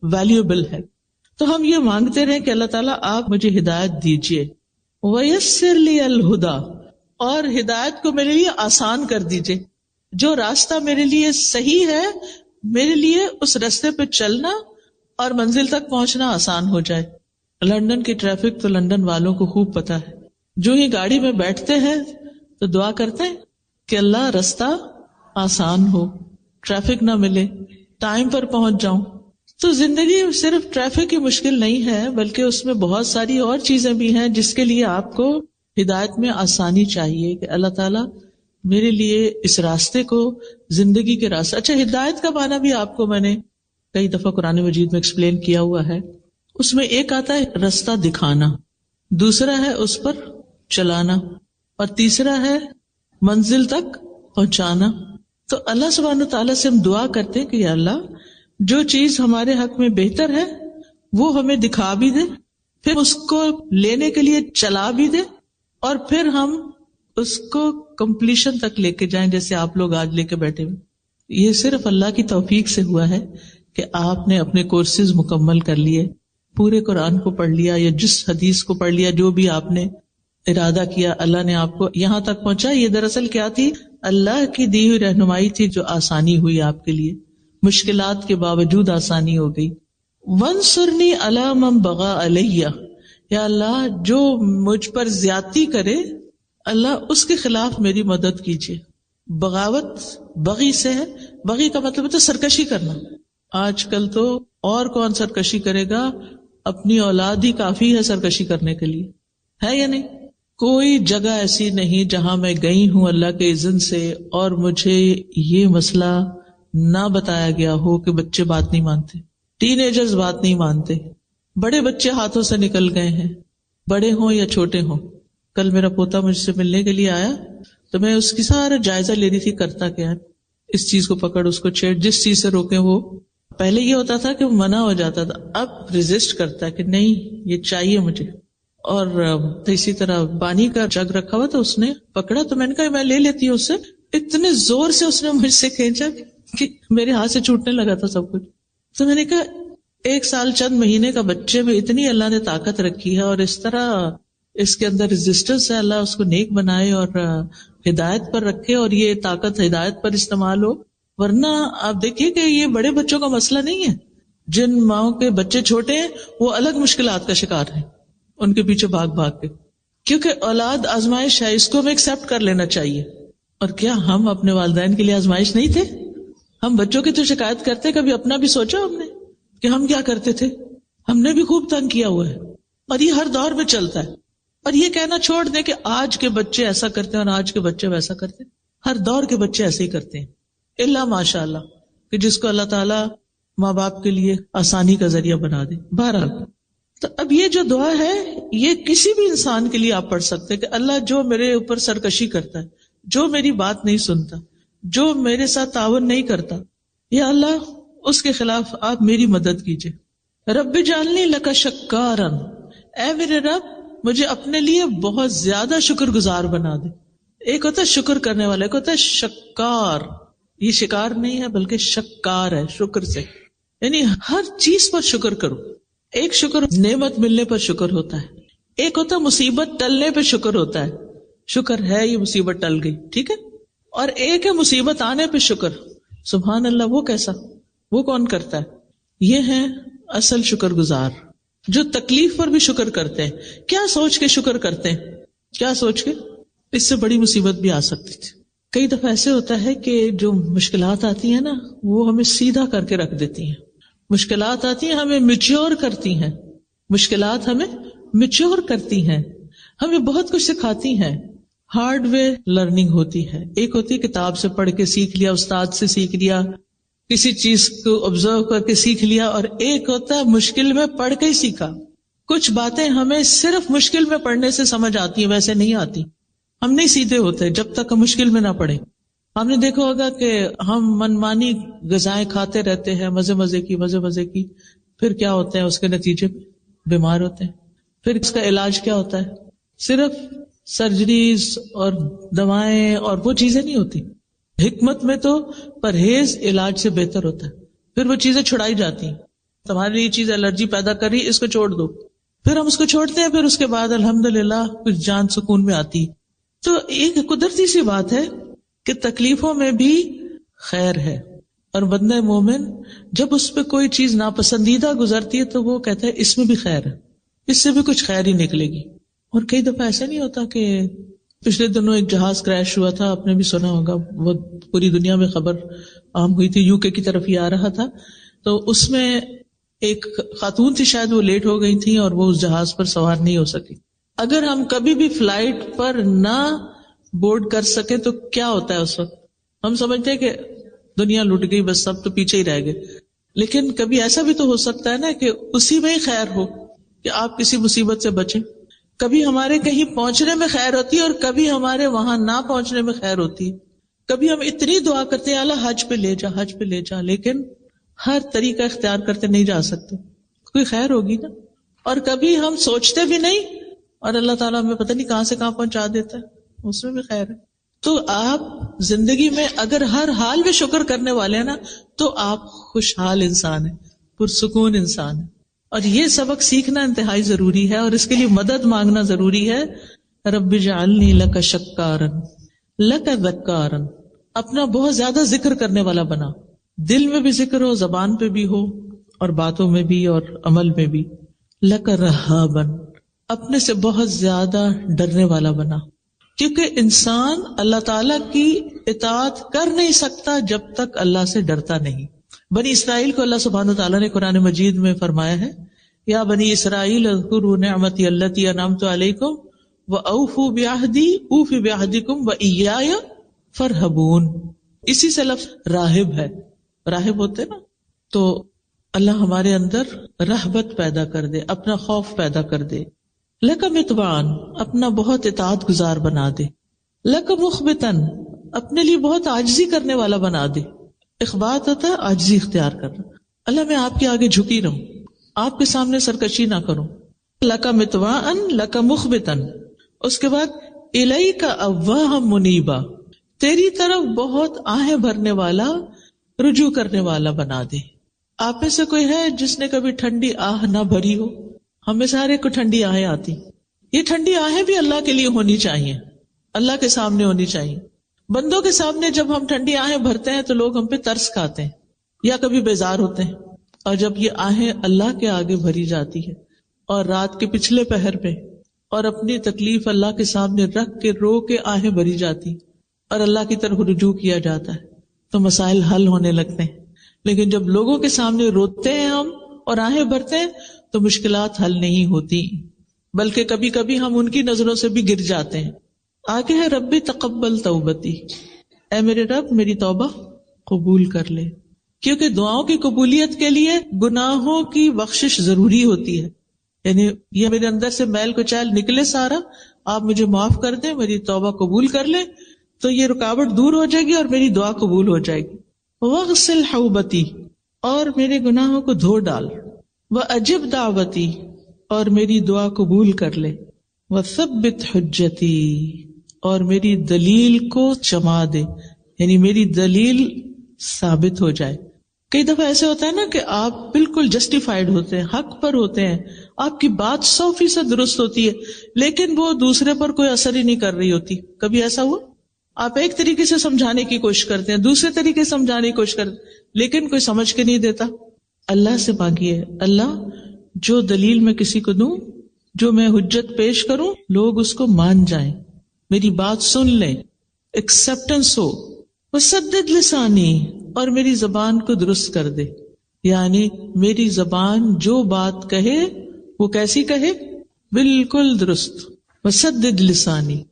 ویلیوبل ہے. تو ہم یہ مانگتے رہیں کہ اللہ تعالیٰ آپ مجھے ہدایت دیجیے. وَيَسِّرْ لِيَ الْهُدَى، اور ہدایت کو میرے لیے آسان کر دیجیے. جو راستہ میرے لیے صحیح ہے، میرے لیے اس راستے پہ چلنا اور منزل تک پہنچنا آسان ہو جائے. لندن کی ٹریفک تو لندن والوں کو خوب پتا ہے. جو ہی گاڑی میں بیٹھتے ہیں تو دعا کرتے ہیں کہ اللہ راستہ آسان ہو، ٹریفک نہ ملے، ٹائم پر پہنچ جاؤں. تو زندگی صرف ٹریفک کی مشکل نہیں ہے، بلکہ اس میں بہت ساری اور چیزیں بھی ہیں جس کے لیے آپ کو ہدایت میں آسانی چاہیے کہ اللہ تعالیٰ میرے لیے اس راستے کو، زندگی کے راستے. اچھا، ہدایت کا معنی بھی آپ کو میں نے کئی دفعہ قرآن مجید میں ایکسپلین کیا ہوا ہے. اس میں ایک آتا ہے راستہ دکھانا، دوسرا ہے اس پر چلانا، اور تیسرا ہے منزل تک پہنچانا. تو اللہ سبحانہ تعالیٰ سے ہم دعا کرتے ہیں کہ یا اللہ جو چیز ہمارے حق میں بہتر ہے وہ ہمیں دکھا بھی دے، پھر اس کو لینے کے لیے چلا بھی دے، اور پھر ہم اس کو کمپلیشن تک لے کے جائیں جیسے آپ لوگ آج لے کے بیٹھے ہوئے. یہ صرف اللہ کی توفیق سے ہوا ہے کہ آپ نے اپنے کورسز مکمل کر لیے، پورے قرآن کو پڑھ لیا یا جس حدیث کو پڑھ لیا، جو بھی آپ نے ارادہ کیا اللہ نے آپ کو یہاں تک پہنچا. یہ دراصل کیا تھی؟ اللہ کی دی ہوئی رہنمائی تھی جو آسانی ہوئی آپ کے لیے، مشکلات کے باوجود آسانی ہو گئی. وَانصُرْنِي عَلَىٰ مَن بَغَىٰ عَلَيَّ، یا اللہ جو مجھ پر زیادتی کرے اللہ اس کے خلاف میری مدد کیجیے. بغاوت بغی سے ہے، بغی کا مطلب ہے تو سرکشی کرنا. آج کل تو اور کون سرکشی کرے گا؟ اپنی اولاد ہی کافی ہے سرکشی کرنے کے لیے، ہے یا نہیں؟ کوئی جگہ ایسی نہیں جہاں میں گئی ہوں اللہ کے اذن سے اور مجھے یہ مسئلہ نہ بتایا گیا ہو کہ بچے بات نہیں مانتے، ٹین ایجرز بات نہیں مانتے، بڑے بچے ہاتھوں سے نکل گئے ہیں، بڑے ہوں یا چھوٹے ہوں. کل میرا پوتا مجھ سے ملنے کے لیے آیا تو میں اس کی سارا جائزہ لے رہی تھی، کرتا کیا ہے، اس چیز کو پکڑ، اس کو چھیڑ، جس چیز سے روکے. وہ پہلے یہ ہوتا تھا کہ وہ منع ہو جاتا تھا، اب ریزسٹ کرتا ہے کہ نہیں یہ چاہیے مجھے. اور اسی طرح پانی کا جگ رکھا ہوا تو اس نے پکڑا تو میں نے کہا میں لے لیتی ہوں اس سے. اتنے زور سے اس نے مجھ سے کھینچا کہ میرے ہاتھ سے چھوٹنے لگا تھا سب کچھ. تو میں نے کہا 1 سال چند مہینے کا بچے میں اتنی اللہ نے طاقت رکھی ہے اور اس طرح اس کے اندر ریزسٹنس ہے، اللہ اس کو نیک بنائے اور ہدایت پر رکھے اور یہ طاقت ہدایت پر استعمال ہو. ورنہ آپ دیکھیے کہ یہ بڑے بچوں کا مسئلہ نہیں ہے، جن ماؤں کے بچے چھوٹے ہیں وہ الگ مشکلات کا شکار ہیں ان کے پیچھے بھاگ بھاگ کے، کیونکہ اولاد آزمائش ہے، اس کو ہمیں ایکسپٹ کر لینا چاہیے. اور کیا ہم اپنے والدین کے لیے آزمائش نہیں تھے؟ ہم بچوں کی تو شکایت کرتے، کبھی اپنا بھی سوچا ہم نے کہ ہم کیا کرتے تھے؟ ہم نے بھی خوب تنگ کیا ہوا ہے، اور یہ ہر دور میں چلتا ہے. اور یہ کہنا چھوڑ دیں کہ آج کے بچے ایسا کرتے ہیں اور آج کے بچے ویسا کرتے ہیں. ہر دور کے بچے ایسے ہی کرتے ہیں، الا ماشاء اللہ کہ جس کو اللہ تعالیٰ ماں باپ کے لیے آسانی کا ذریعہ بنا دے. بہرحال تو اب یہ جو دعا ہے یہ کسی بھی انسان کے لیے آپ پڑھ سکتے کہ اللہ جو میرے اوپر سرکشی کرتا ہے، جو میری بات نہیں سنتا، جو میرے ساتھ تعاون نہیں کرتا، یا اللہ اس کے خلاف آپ میری مدد کیجئے. رب اجعلنی لک شکارا، اے میرے رب مجھے اپنے لیے بہت زیادہ شکر گزار بنا دے. ایک ہوتا ہے شکر کرنے والا، ایک ہوتا ہے شکار. یہ شکار نہیں ہے بلکہ شکار ہے، شکر سے، یعنی ہر چیز پر شکر کرو. ایک شکر نعمت ملنے پر شکر ہوتا ہے، ایک ہوتا ہے مصیبت ٹلنے پہ شکر ہوتا ہے، شکر ہے یہ مصیبت ٹل گئی، ٹھیک ہے، اور ایک ہے مصیبت آنے پہ شکر، سبحان اللہ، وہ کیسا، وہ کون کرتا ہے؟ یہ ہے اصل شکر گزار، جو تکلیف پر بھی شکر کرتے ہیں۔ کیا سوچ کے شکر کرتے ہیں؟ کیا سوچ کے؟ اس سے بڑی مصیبت بھی آ سکتی تھی۔ کئی دفعہ ایسے ہوتا ہے کہ جو مشکلات آتی ہیں نا، وہ ہمیں سیدھا کر کے رکھ دیتی ہیں۔ مشکلات آتی ہیں، ہمیں میچور کرتی ہیں، مشکلات ہمیں میچور کرتی ہیں، ہمیں بہت کچھ سکھاتی ہیں۔ ہارڈ وے لرننگ ہوتی ہے، ایک ہوتی ہے کتاب سے پڑھ کے سیکھ لیا، استاد سے سیکھ لیا، کسی چیز کو آبزرو کر کے سیکھ لیا، اور ایک ہوتا ہے مشکل میں پڑھ کے ہی سیکھا۔ کچھ باتیں ہمیں صرف مشکل میں پڑھنے سے سمجھ آتی ہیں، ویسے نہیں آتی۔ ہم نہیں سیدھے ہوتے جب تک ہم مشکل میں نہ پڑھیں۔ ہم نے دیکھا ہوگا کہ ہم منمانی غذائیں کھاتے رہتے ہیں، مزے کی، پھر کیا ہوتا ہے؟ اس کے نتیجے میں بیمار ہوتے ہیں۔ پھر اس کا علاج کیا ہوتا ہے؟ صرف سرجریز اور دوائیں اور وہ چیزیں نہیں ہوتی۔ حکمت میں تو پرہیز علاج سے بہتر ہوتا ہے۔ پھر وہ چیزیں چھڑائی جاتی ہیں، تمہارے لیے یہ چیز الرجی پیدا کر رہی ہے، اس کو چھوڑ دو، پھر ہم اس کو چھوڑتے ہیں، پھر اس کے بعد الحمدللہ کچھ جان سکون میں آتی۔ تو ایک قدرتی سی بات ہے کہ تکلیفوں میں بھی خیر ہے، اور بندہ مومن جب اس پہ کوئی چیز ناپسندیدہ گزرتی ہے تو وہ کہتا ہے اس میں بھی خیر ہے، اس سے بھی کچھ خیر ہی نکلے گی۔ اور کئی دفعہ ایسا نہیں ہوتا کہ پچھلے دنوں ایک جہاز کریش ہوا تھا، آپ نے بھی سنا ہوگا، وہ پوری دنیا میں خبر عام ہوئی تھی، UK کی طرف ہی آ رہا تھا، تو اس میں ایک خاتون تھی، شاید وہ لیٹ ہو گئی تھی اور وہ اس جہاز پر سوار نہیں ہو سکی۔ اگر ہم کبھی بھی فلائٹ پر نہ بورڈ کر سکے تو کیا ہوتا ہے اس وقت؟ ہم سمجھتے ہیں کہ دنیا لٹ گئی، بس سب تو پیچھے ہی رہ گئے۔ لیکن کبھی ایسا بھی تو ہو سکتا ہے نا کہ اسی میں ہی خیر ہو، کہ آپ کسی مصیبت سے بچیں۔ کبھی ہمارے کہیں پہنچنے میں خیر ہوتی ہے اور کبھی ہمارے وہاں نہ پہنچنے میں خیر ہوتی ہے۔ کبھی ہم اتنی دعا کرتے ہیں اللہ حج پہ لے جا، لیکن ہر طریقہ اختیار کرتے نہیں جا سکتے، کوئی خیر ہوگی نا۔ اور کبھی ہم سوچتے بھی نہیں اور اللہ تعالیٰ ہمیں پتہ نہیں کہاں سے کہاں پہنچا دیتا ہے، اس میں بھی خیر ہے۔ تو آپ زندگی میں اگر ہر حال میں شکر کرنے والے ہیں نا، تو آپ خوشحال انسان ہیں، پرسکون انسان ہیں۔ اور یہ سبق سیکھنا انتہائی ضروری ہے، اور اس کے لیے مدد مانگنا ضروری ہے۔ رب اجعلنی لک شکارا لک ذکارا، اپنا بہت زیادہ ذکر کرنے والا بنا، دل میں بھی ذکر ہو، زبان پہ بھی ہو، اور باتوں میں بھی اور عمل میں بھی۔ لک رہابا، اپنے سے بہت زیادہ ڈرنے والا بنا، کیونکہ انسان اللہ تعالی کی اطاعت کر نہیں سکتا جب تک اللہ سے ڈرتا نہیں۔ بنی اسرائیل کو اللہ سبحانہ وتعالیٰ نے قرآن مجید میں فرمایا ہے، یا بنی اسرائیل اذکروا نعمتی التی انعمت علیکم واوفوا بعہدی اوف بعہدکم وایای فارہبون۔ اسی سے لفظ راہب ہے، راہب ہوتے نا، تو اللہ ہمارے اندر رہبت پیدا کر دے، اپنا خوف پیدا کر دے۔ لک مطواعا، اپنا بہت اطاعت گزار بنا دے۔ لک مخبتا، اپنے لیے بہت عاجزی کرنے والا بنا دے۔ اخبات ہوتا ہے عاجزی اختیار کرنا، اللہ میں آپ کے آگے جھکی رہوں، آپ کے سامنے سرکشی نہ کروں۔ لک مطواعا لک مخبتا، اس کے بعد الیک اواہا منیبا، تیری طرف بہت آہیں بھرنے والا، رجوع کرنے والا بنا دے۔ آپ میں سے کوئی ہے جس نے کبھی ٹھنڈی آہ نہ بھری ہو؟ ہمیں سارے کو ٹھنڈی آہیں آتی، یہ ٹھنڈی آہیں بھی اللہ کے لیے ہونی چاہیے، اللہ کے سامنے ہونی چاہیے۔ بندوں کے سامنے جب ہم ٹھنڈی آہیں بھرتے ہیں تو لوگ ہم پہ ترس کھاتے ہیں یا کبھی بیزار ہوتے ہیں، اور جب یہ آہیں اللہ کے آگے بھری جاتی ہے اور رات کے پچھلے پہر میں، اور اپنی تکلیف اللہ کے سامنے رکھ کے رو کے آہیں بھری جاتی اور اللہ کی طرف رجوع کیا جاتا ہے، تو مسائل حل ہونے لگتے ہیں۔ لیکن جب لوگوں کے سامنے روتے ہیں ہم اور آہیں بھرتے ہیں تو مشکلات حل نہیں ہوتی، بلکہ کبھی کبھی ہم ان کی نظروں سے بھی گر جاتے ہیں۔ آگے ہے ربی تقبل توبتی، اے میرے رب میری توبہ قبول کر لے، کیونکہ دعاؤں کی قبولیت کے لیے گناہوں کی بخشش ضروری ہوتی ہے۔ یعنی یہ میرے اندر سے میل کچیل نکلے سارا، آپ مجھے معاف کر دیں، میری توبہ قبول کر لیں، تو یہ رکاوٹ دور ہو جائے گی اور میری دعا قبول ہو جائے گی۔ وغسل حوبتی، اور میرے گناہوں کو دھو ڈال۔ وَأَجِبْ دعوتی، اور میری دعا قبول کر لے۔ وَثَبِّتْ حجتی، اور میری دلیل کو جما دے، یعنی میری دلیل ثابت ہو جائے، کئی دفعہ ایسے ہوتا ہے نا کہ آپ بالکل جسٹیفائڈ ہوتے ہیں، حق پر ہوتے ہیں، آپ کی بات 100% درست ہوتی ہے، لیکن وہ دوسرے پر کوئی اثر ہی نہیں کر رہی ہوتی. کبھی ایسا ہوا؟ آپ ایک طریقے سے سمجھانے کی کوشش کرتے ہیں، دوسرے طریقے سے سمجھانے کی کوشش کرتے ہیں، لیکن کوئی سمجھ کے نہیں دیتا. اللہ سے مانگیے، اللہ جو دلیل میں کسی کو دوں، جو میں حجت پیش کروں، لوگ اس کو مان جائیں، میری بات سن لیں، ایکسپٹنس ہو. وسدد لسانی، اور میری زبان کو درست کر دے، یعنی میری زبان جو بات کہے وہ کیسی کہے؟ بالکل درست. وسدد لسانی،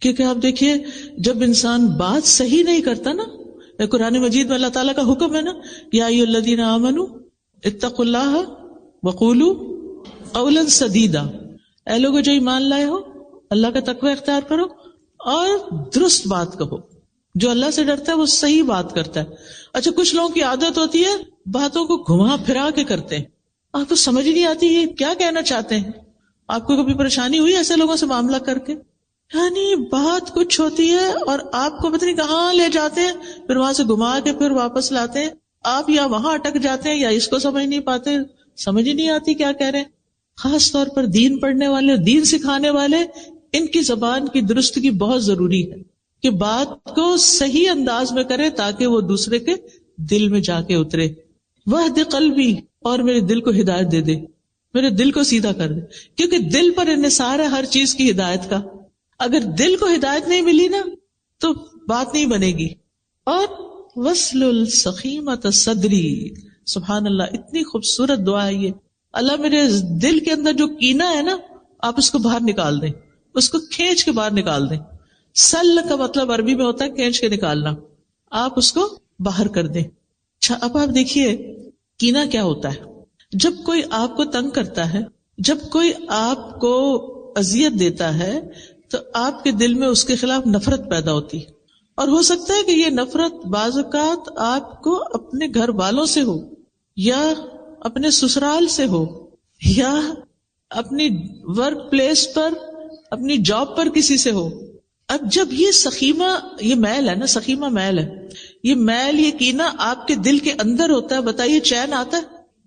کیونکہ آپ دیکھیے جب انسان بات صحیح نہیں کرتا نا، قرآن مجید میں اللہ تعالیٰ کا حکم ہے نا، یا ایھا الذین آمنوا اتقوا اللہ وقولوا قولا سدیدا، اے لوگو جو ایمان لائے ہو اللہ کا تقوی اختیار کرو اور درست بات کہو. جو اللہ سے ڈرتا ہے وہ صحیح بات کرتا ہے. اچھا، کچھ لوگوں کی عادت ہوتی ہے باتوں کو گھما پھرا کے کرتے ہیں، آپ کو سمجھ نہیں آتی یہ کیا کہنا چاہتے ہیں. آپ کو کبھی پریشانی ہوئی ایسے لوگوں سے معاملہ کر کے؟ یعنی بات کچھ ہوتی ہے اور آپ کو پتہ نہیں کہاں لے جاتے ہیں، پھر وہاں سے گھما کے پھر واپس لاتے ہیں. آپ یا وہاں اٹک جاتے ہیں یا اس کو سمجھ نہیں پاتے، سمجھ ہی نہیں آتی کیا کہہ رہے ہیں. خاص طور پر دین پڑھنے والے، دین سکھانے والے، ان کی زبان کی درستگی بہت ضروری ہے کہ بات کو صحیح انداز میں کرے تاکہ وہ دوسرے کے دل میں جا کے اترے. وہد قلبی، اور میرے دل کو ہدایت دے دے، میرے دل کو سیدھا کر دے، کیونکہ دل پر انحصار ہے ہر چیز کی ہدایت کا. اگر دل کو ہدایت نہیں ملی نا تو بات نہیں بنے گی. اور وصل السخیمۃ صدری، سبحان اللہ، اتنی خوبصورت دعا ہے یہ. اللہ میرے دل کے اندر جو کینہ ہے نا، آپ اس کو باہر نکال دیں، اس کو کھینچ کے باہر نکال دیں. سل کا مطلب عربی میں ہوتا ہے کھینچ کے نکالنا، آپ اس کو باہر کر دیں. اچھا، اب آپ دیکھیے کینہ کیا ہوتا ہے. جب کوئی آپ کو تنگ کرتا ہے، جب کوئی آپ کو اذیت دیتا ہے تو آپ کے دل میں اس کے خلاف نفرت پیدا ہوتی ہے. اور ہو سکتا ہے کہ یہ نفرت بعض اوقات آپ کو اپنے گھر والوں سے ہو، یا اپنے سسرال سے ہو، یا اپنی ورک پلیس پر، اپنی جاب پر کسی سے ہو. اب جب یہ سخیمہ، یہ میل ہے نا، سخیمہ میل ہے، یہ میل، یہ کینہ آپ کے دل کے اندر ہوتا ہے، بتائیے چین آتا ہے؟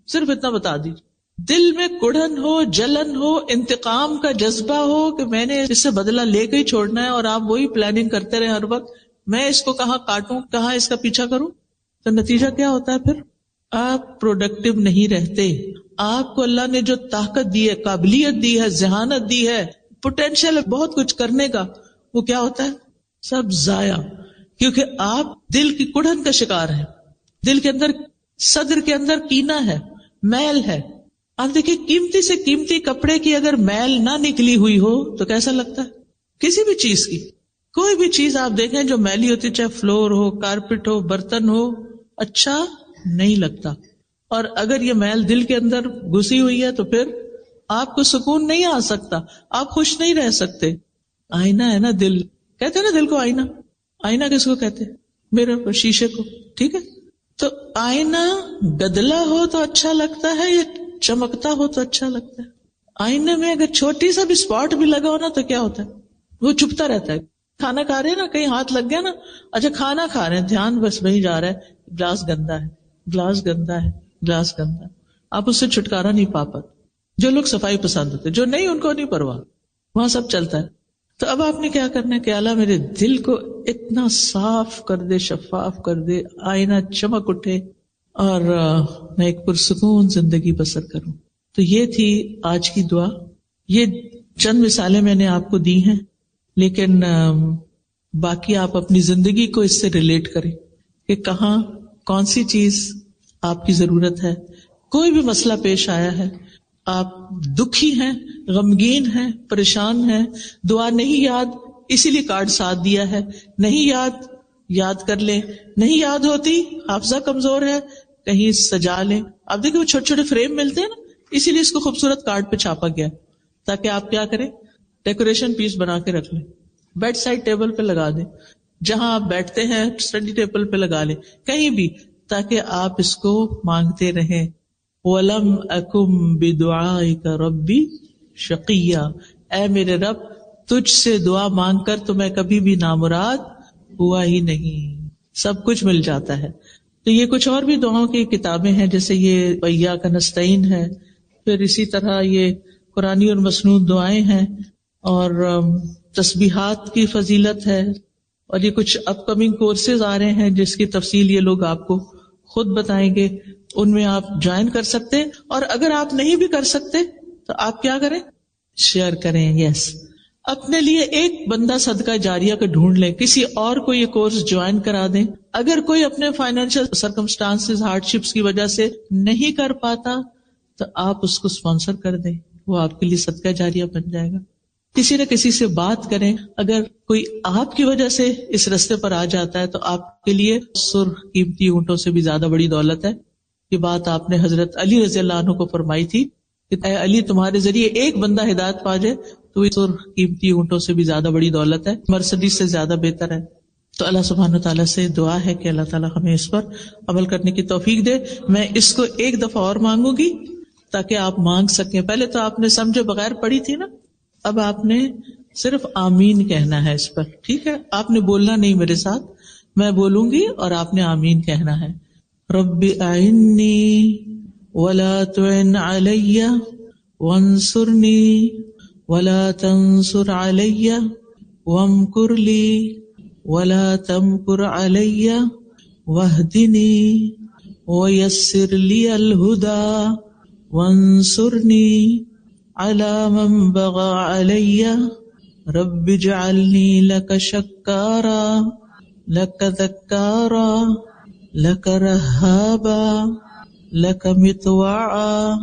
صرف اتنا بتا دیجیے. دل میں کڑھن ہو، جلن ہو، انتقام کا جذبہ ہو کہ میں نے اس سے بدلہ لے کے ہی چھوڑنا ہے، اور آپ وہی پلاننگ کرتے رہے ہر وقت، میں اس کو کہاں کاٹوں، کہاں اس کا پیچھا کروں، تو نتیجہ کیا ہوتا ہے؟ پھر آپ پروڈکٹیو نہیں رہتے. آپ کو اللہ نے جو طاقت دی ہے، قابلیت دی ہے، ذہانت دی ہے، پوٹینشیل ہے بہت کچھ کرنے کا، وہ کیا ہوتا ہے؟ سب ضائع. کیونکہ آپ دل کی کڑھن کا شکار ہیں، دل کے اندر، صدر کے اندر کینہ ہے، میل ہے. آپ دیکھیں قیمتی سے قیمتی کپڑے کی اگر میل نہ نکلی ہوئی ہو تو کیسا لگتا ہے؟ کسی بھی چیز کی، کوئی بھی چیز آپ دیکھیں جو میلی ہوتی، چاہے فلور ہو، کارپٹ ہو، برتن ہو، اچھا نہیں لگتا. اور اگر یہ میل دل کے اندر گھسی ہوئی ہے تو پھر آپ کو سکون نہیں آ سکتا، آپ خوش نہیں رہ سکتے. آئینہ ہے نا دل، کہتے ہیں نا دل کو آئینہ. آئینہ کس کو کہتے ہیں؟ میرر، شیشے کو، ٹھیک ہے. تو آئینہ گدلا ہو تو اچھا لگتا ہے یا چمکتا ہو تو اچھا لگتا ہے؟ آئینے میں اگر چھوٹی سا بھی اسپاٹ بھی لگا ہو نا تو کیا ہوتا ہے؟ وہ چپتا رہتا ہے. کھانا کھا رہے ہیں نا، کہیں ہاتھ لگ گیا نا، اچھا کھانا کھا رہے ہیں، دھیان بس وہیں جا رہا ہے، گلاس گندا ہے، گلاس گندا ہے، گلاس گندا ہے، آپ اس سے چھٹکارا نہیں پا پاتے. جو لوگ صفائی پسند ہوتے، جو نہیں ان کو نہیں پرواہ، وہاں سب چلتا ہے. تو اب آپ نے کیا کرنا ہے کہ اللہ میرے دل کو اتنا صاف کر دے، شفاف کر دے، آئینہ چمک اٹھے، اور میں ایک پرسکون زندگی بسر کروں. تو یہ تھی آج کی دعا. یہ چند مثالیں میں نے آپ کو دی ہیں، لیکن باقی آپ اپنی زندگی کو اس سے ریلیٹ کریں کہ کہاں کون سی چیز آپ کی ضرورت ہے. کوئی بھی مسئلہ پیش آیا ہے، آپ دکھی ہیں، غمگین ہیں، پریشان ہیں، دعا نہیں یاد، اسی لیے کارڈ ساتھ دیا ہے، نہیں یاد، یاد کر لیں. نہیں یاد ہوتی، حافظہ کمزور ہے، کہیں سجا لیں. آپ دیکھیں وہ چھوٹے چھوٹے فریم ملتے ہیں نا، اسی لیے اس کو خوبصورت کارڈ پہ چھاپا گیا تاکہ آپ کیا کریں، ڈیکوریشن پیس بنا کے رکھ لیں، بیڈ سائڈ ٹیبل پہ لگا دیں، جہاں آپ بیٹھتے ہیں اسٹڈی ٹیبل پہ لگا لیں، کہیں بھی، تاکہ آپ اس کو مانگتے رہیں. وَلَمْ أَكُمْ بِدُعَائِكَ رَبِّ شَقِيًّا، اے میرے رب تجھ سے دعا مانگ کر تو میں کبھی بھی نامراد ہوا ہی نہیں. سب کچھ مل جاتا ہے. تو یہ کچھ اور بھی دعاؤں کی کتابیں ہیں، جیسے یہ وَإِيَّاكَ نَسْتَعِينُ ہے، پھر اسی طرح یہ قرآنی اور مسنون دعائیں ہیں، اور تسبیحات کی فضیلت ہے، اور یہ کچھ اپ کمنگ کورسز آ رہے ہیں جس کی تفصیل یہ لوگ آپ کو خود بتائیں گے، ان میں آپ جوائن کر سکتے ہیں. اور اگر آپ نہیں بھی کر سکتے تو آپ کیا کریں، شیئر کریں. یس، اپنے لیے ایک بندہ صدقہ جاریہ کا ڈھونڈ لیں، کسی اور کو یہ کورس جوائن کرا دیں. اگر کوئی اپنے فائنینشیل سرکمسٹانسز ہارڈ شپس کی وجہ سے نہیں کر پاتا تو آپ اس کو اسپانسر کر دیں، وہ آپ کے لیے صدقہ جاریہ بن جائے گا. کسی نہ کسی سے بات کریں. اگر کوئی آپ کی وجہ سے اس رستے پر آ جاتا ہے تو آپ کے لیے سرخ قیمتی اونٹوں سے بھی زیادہ بڑی دولت ہے. یہ بات آپ نے حضرت علی رضی اللہ عنہ کو فرمائی تھی کہ اے علی، تمہارے ذریعے ایک بندہ ہدایت پا جائے تو یہ سرخ قیمتی اونٹوں سے بھی زیادہ بڑی دولت ہے، مرسڈیز سے زیادہ بہتر ہے. تو اللہ سبحانہ تعالیٰ سے دعا ہے کہ اللہ تعالیٰ ہمیں اس پر عمل کرنے کی توفیق دے. میں اس کو ایک دفعہ اور مانگوں گی تاکہ آپ مانگ سکیں. پہلے تو آپ نے سمجھے بغیر پڑھی تھی نا، اب آپ نے صرف آمین کہنا ہے اس پر، ٹھیک ہے؟ آپ نے بولنا نہیں میرے ساتھ، میں بولوں گی اور آپ نے آمین کہنا ہے. رب اعنی ولا تعن علی وانصرنی ولا تنصر علی وامکر لی ولا تمکر علی واہدنی ویسر لی الہدی وانصرنی علی من بغى علی رب اجعلنی لک شکارا لک ذکارا لک رہابا لک مطواعا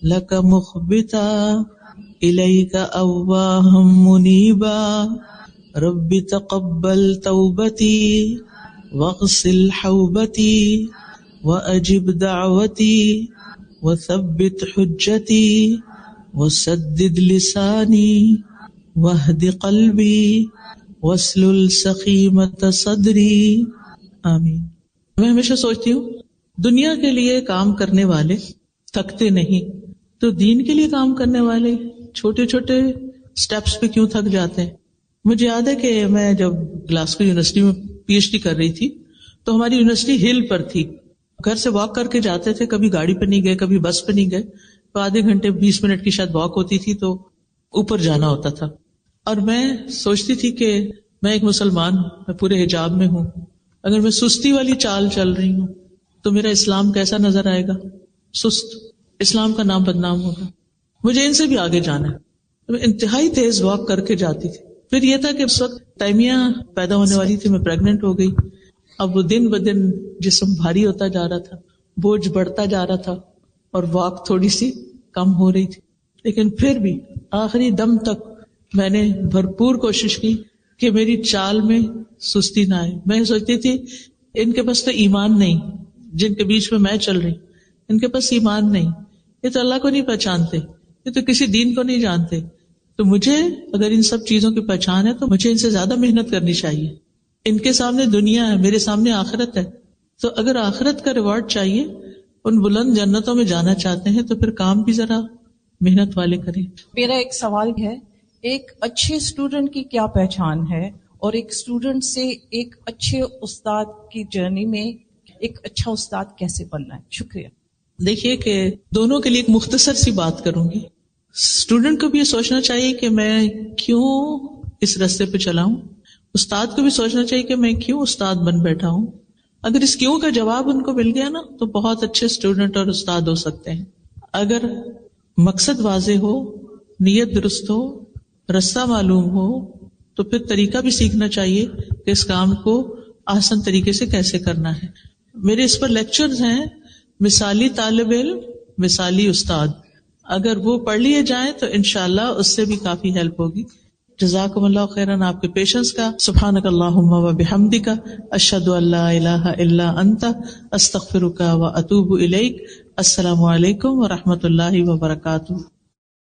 لک مخبتا الیک اواہا منیبا رب تقبل توبتی واغسل حوبتی واجب دعوتی وثبت حجتی وسدد لسانی واہد قلبی واسلل سخیمۃ صدری. آمین. میں ہمیشہ سوچتی ہوں دنیا کے لیے کام کرنے والے تھکتے نہیں، تو دین کے لیے کام کرنے والے چھوٹے چھوٹے سٹیپس پہ کیوں تھک جاتے ہیں. مجھے یاد ہے کہ میں جب گلاسگو یونیورسٹی میں پی ایچ ڈی کر رہی تھی تو ہماری یونیورسٹی ہل پر تھی. گھر سے واک کر کے جاتے تھے، کبھی گاڑی پہ نہیں گئے، کبھی بس پہ نہیں گئے، تو آدھے گھنٹے 20 منٹ کی شاید واک ہوتی تھی تو اوپر جانا ہوتا تھا. اور میں سوچتی تھی کہ میں ایک مسلمان ہوں، میں پورے حجاب میں ہوں، اگر میں سستی والی چال چل رہی ہوں تو میرا اسلام کیسا نظر آئے گا؟ سست. اسلام کا نام بدنام ہوگا. مجھے ان سے بھی آگے جانا ہے. میں انتہائی تیز واک کر کے جاتی تھی. پھر یہ تھا کہ اس وقت تیمیہ پیدا ہونے والی تھی، میں پریگننٹ ہو گئی. اب وہ دن بدن جسم بھاری ہوتا جا رہا تھا، بوجھ بڑھتا جا رہا تھا اور واک تھوڑی سی کم ہو رہی تھی. لیکن پھر بھی آخری دم تک میں نے بھرپور کوشش کی کہ میری چال میں سستی نہ آئے. میں سوچتی تھی ان کے پاس تو ایمان نہیں، جن کے بیچ میں چل رہی، ان کے پاس ایمان نہیں، یہ تو اللہ کو نہیں پہچانتے، یہ تو کسی دین کو نہیں جانتے. تو مجھے اگر ان سب چیزوں کی پہچان ہے تو مجھے ان سے زیادہ محنت کرنی چاہیے. ان کے سامنے دنیا ہے، میرے سامنے آخرت ہے. تو اگر آخرت کا ریوارڈ چاہیے، ان بلند جنتوں میں جانا چاہتے ہیں تو پھر کام بھی ذرا محنت والے کریں. میرا ایک سوال ہے، ایک اچھے اسٹوڈنٹ کی کیا پہچان ہے، اور ایک اسٹوڈنٹ سے ایک اچھے استاد کی جرنی میں ایک اچھا استاد کیسے بننا ہے؟ شکریہ. دیکھیے کہ دونوں کے لیے ایک مختصر سی بات کروں گی. اسٹوڈنٹ کو بھی یہ سوچنا چاہیے کہ میں کیوں اس راستے پہ چلا ہوں، استاد کو بھی سوچنا چاہیے کہ میں کیوں استاد بن بیٹھا ہوں. اگر اس کیوں کا جواب ان کو مل گیا نا تو بہت اچھے اسٹوڈنٹ اور استاد ہو سکتے ہیں. اگر مقصد واضح ہو، نیت درست ہو، رستہ معلوم ہو تو پھر طریقہ بھی سیکھنا چاہیے کہ اس کام کو آسان طریقے سے کیسے کرنا ہے. میرے اس پر لیکچرز ہیں، مثالی طالب علم مثالی استاد، اگر وہ پڑھ لیے جائیں تو انشاءاللہ اس سے بھی کافی ہیلپ ہوگی. جزاکم اللہ خیراً آپ کے پیشنس کا. سبحانک اللہم و بحمدک اشہد ان لا الہ الا انت استغفرک و اتوب الیک. السلام علیکم و رحمۃ اللہ وبرکاتہ.